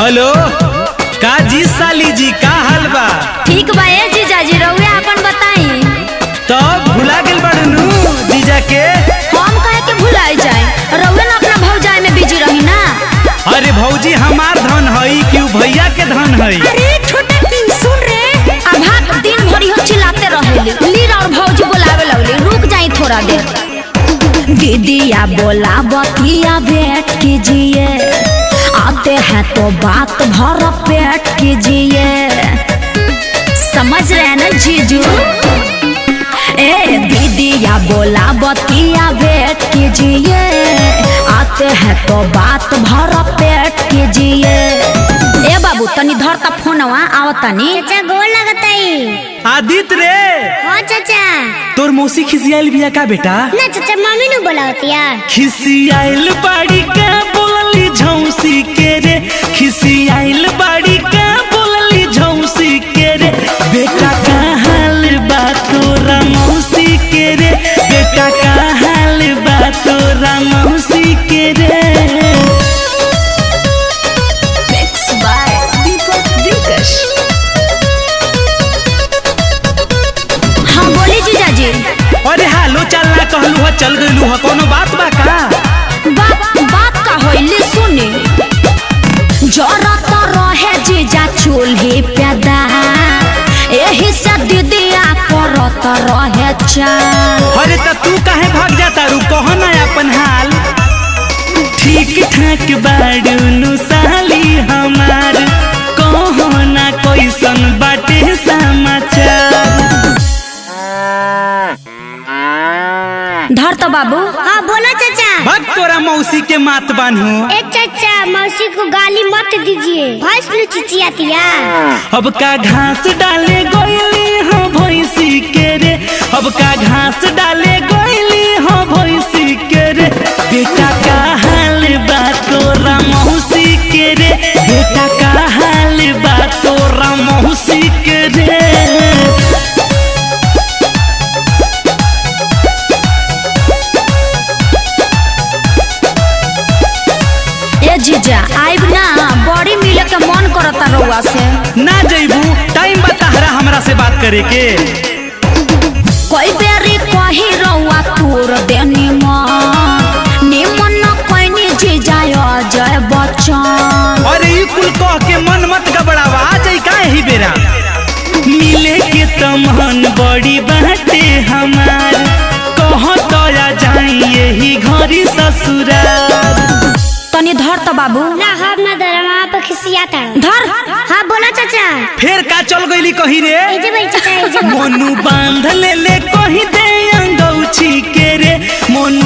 Hello का जी साली जी का हाल बा? ठीक बा ए जीजा जी रउए अपन बताई। तब भुला गेल बाड़ू जीजा के? हम कहे के भुलाई जाए, रउए ना अपना भौजाई में बिजी रही ना। अरे भौजी हमार धन हई कि भैया के धन हई? अरे छोटा की सुन रे, अब दिन भर हो चिल्लाते रहेली, लीर और भौजी बोलावे लगली, रुक जाई थोड़ा देर। दीदिया बोला बतिया वेट कीजिए, आते हैं तो बात भर पेट कीजिए, समझ रहे हैं ना जीजू? ए दीदिया बोला बतिया वेट कीजिए, आते हैं तो बात भर पेट कीजिए। ए बाबू तनी धर ता फोनवा आवतनी। चाचा गोल लगताई। आदित रे। हाँ चाचा। तोर मौसी खिसियाइल बिया का बेटा? ना चाचा मम्मी नु बोलावतिया। खिसियाइल बाड़ी का बोलली झौसी के रे, खिसियाइल बाड़ी का बोलली झौसी के रे। बेटा का हाल बा तोरा मौसी के रे, बेटा का हाल बा तोरा मौसी के रे। हाँ बोली जीजा जी। अरे हालो चलना कहलू है चल गइलू है, कोनो बात बा का? बात का होइले सुनी, जरा तो रहे जीजा चूल्ही पैदा, एही से दीदिया करत रहे चाल। अरे त तू काहे भाग जाता रू, कहो ना अपन हाल। ठीक ठाक बाड़ू नु साली हमार, कहो ना कैसन बाटे समाचार। धर तो बाबू। हाँ बोलो चाचा। भग तोरा मौसी के मात बान्हू। ए चाचा मौसी को गाली मत दीजिए, भैंस नु चिचियातिया। अब का घास डाले गोइली हो भैंसी के रे, अब का घास डाले गोइली हो भैंसी के रे। बेटा का हाल बा तोरा मौसी के रे, बेटा का हाल बा तोरा मौसी के रे। ए जीजा आइब ना, बड़ी मिले के मन करता रउआ से। ना जइबू, टाइम बताहरा हमरा से बात करे के। कोई बेरी कही रउआ तोर देनी मन, निमन न कोइनी जीजा अजय बच्चन। अरे ई कुल कह के मन मत गबड़ावा, आ जाई काहे ही बेरा। मिले के तमन बड़ी बाटे हमार, कहो तो आ जाई यही घरी ससुराल। तनी धर तो बाबू। ना हम ना दरमा पे खिसियाता। धर। हाँ बोलो चाचा। फिर का चल गईली कही रे? ए जे भाई चाचा ए जे। मोनू बांध ले